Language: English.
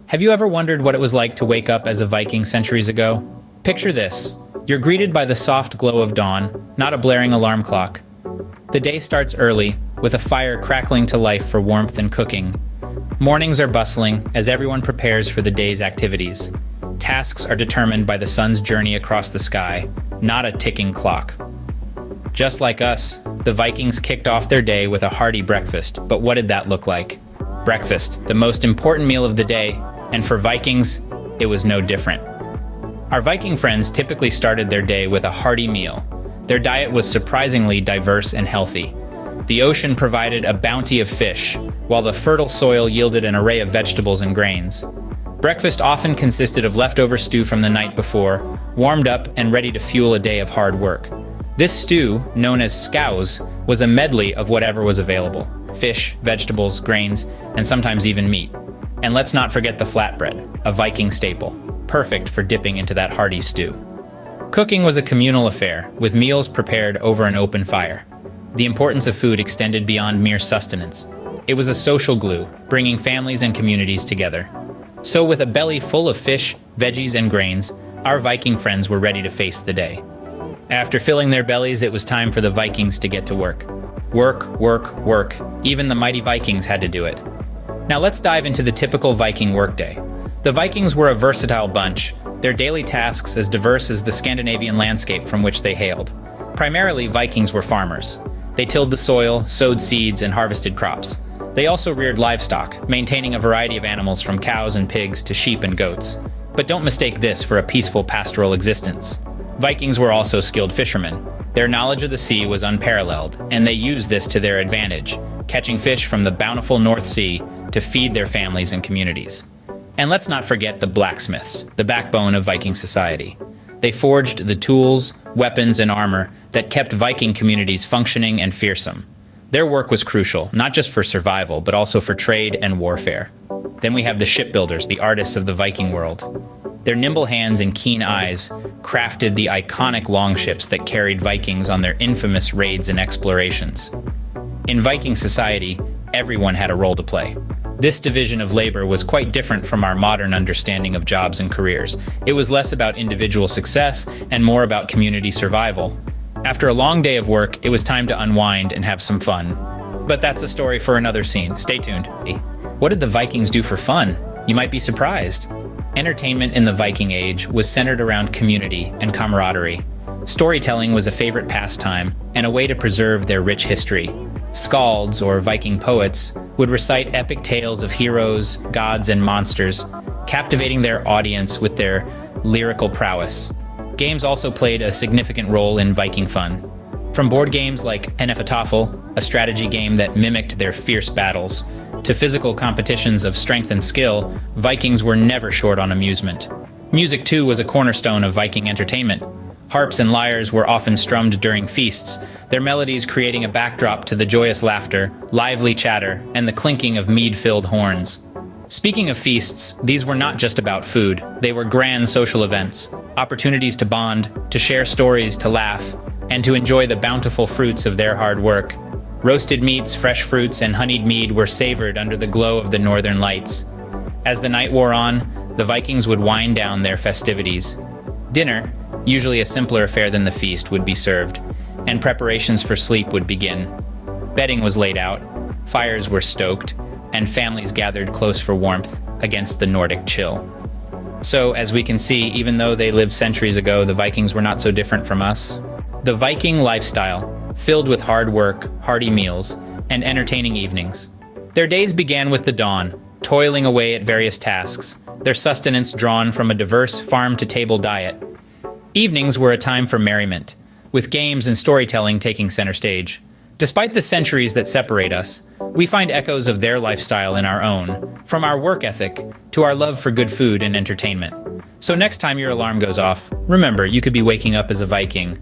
Have you ever wondered what it was like to wake up as a Viking centuries ago? Picture this. You're greeted by the soft glow of dawn, not a blaring alarm clock. The day starts early, with a fire crackling to life for warmth and cooking. Mornings are bustling as everyone prepares for the day's activities. Tasks are determined by the sun's journey across the sky, not a ticking clock. Just like us, the Vikings kicked off their day with a hearty breakfast, but what did that look like? Breakfast, the most important meal of the day, and for Vikings, it was no different. Our Viking friends typically started their day with a hearty meal. Their diet was surprisingly diverse and healthy. The ocean provided a bounty of fish, while the fertile soil yielded an array of vegetables and grains. Breakfast often consisted of leftover stew from the night before, warmed up and ready to fuel a day of hard work. This stew, known as scouse, was a medley of whatever was available: fish, vegetables, grains, and sometimes even meat. And let's not forget the flatbread, a Viking staple, perfect for dipping into that hearty stew. Cooking was a communal affair, with meals prepared over an open fire. The importance of food extended beyond mere sustenance. It was a social glue, bringing families and communities together. So with a belly full of fish, veggies, and grains, our Viking friends were ready to face the day. After filling their bellies, it was time for the Vikings to get to work. Work, work, work. Even the mighty Vikings had to do it. Now let's dive into the typical Viking workday. The Vikings were a versatile bunch, their daily tasks as diverse as the Scandinavian landscape from which they hailed. Primarily, Vikings were farmers. They tilled the soil, sowed seeds, and harvested crops. They also reared livestock, maintaining a variety of animals from cows and pigs to sheep and goats. But don't mistake this for a peaceful pastoral existence. Vikings were also skilled fishermen. Their knowledge of the sea was unparalleled, and they used this to their advantage, catching fish from the bountiful North Sea to feed their families and communities. And let's not forget the blacksmiths, the backbone of Viking society. They forged the tools, weapons, and armor that kept Viking communities functioning and fearsome. Their work was crucial, not just for survival, but also for trade and warfare. Then we have the shipbuilders, the artists of the Viking world. Their nimble hands and keen eyes crafted the iconic longships that carried Vikings on their infamous raids and explorations. In Viking society, everyone had a role to play. This division of labor was quite different from our modern understanding of jobs and careers. It was less about individual success and more about community survival. After a long day of work, it was time to unwind and have some fun. But that's a story for another scene. Stay tuned. What did the Vikings do for fun? You might be surprised. Entertainment in the Viking Age was centered around community and camaraderie. Storytelling was a favorite pastime and a way to preserve their rich history. Skalds, or Viking poets, would recite epic tales of heroes, gods, and monsters, captivating their audience with their lyrical prowess. Games also played a significant role in Viking fun. From board games like Hnefatafl, a strategy game that mimicked their fierce battles, to physical competitions of strength and skill, Vikings were never short on amusement. Music, too, was a cornerstone of Viking entertainment. Harps and lyres were often strummed during feasts, their melodies creating a backdrop to the joyous laughter, lively chatter, and the clinking of mead-filled horns. Speaking of feasts, these were not just about food. They were grand social events, opportunities to bond, to share stories, to laugh, and to enjoy the bountiful fruits of their hard work. Roasted meats, fresh fruits, and honeyed mead were savored under the glow of the northern lights. As the night wore on, the Vikings would wind down their festivities. Dinner, usually a simpler affair than the feast, would be served, and preparations for sleep would begin. Bedding was laid out, fires were stoked, and families gathered close for warmth against the Nordic chill. So, as we can see, even though they lived centuries ago, the Vikings were not so different from us. The Viking lifestyle, filled with hard work, hearty meals, and entertaining evenings. Their days began with the dawn, toiling away at various tasks, their sustenance drawn from a diverse farm-to-table diet. Evenings were a time for merriment, with games and storytelling taking center stage. Despite the centuries that separate us, we find echoes of their lifestyle in our own, from our work ethic to our love for good food and entertainment. So next time your alarm goes off, remember you could be waking up as a Viking,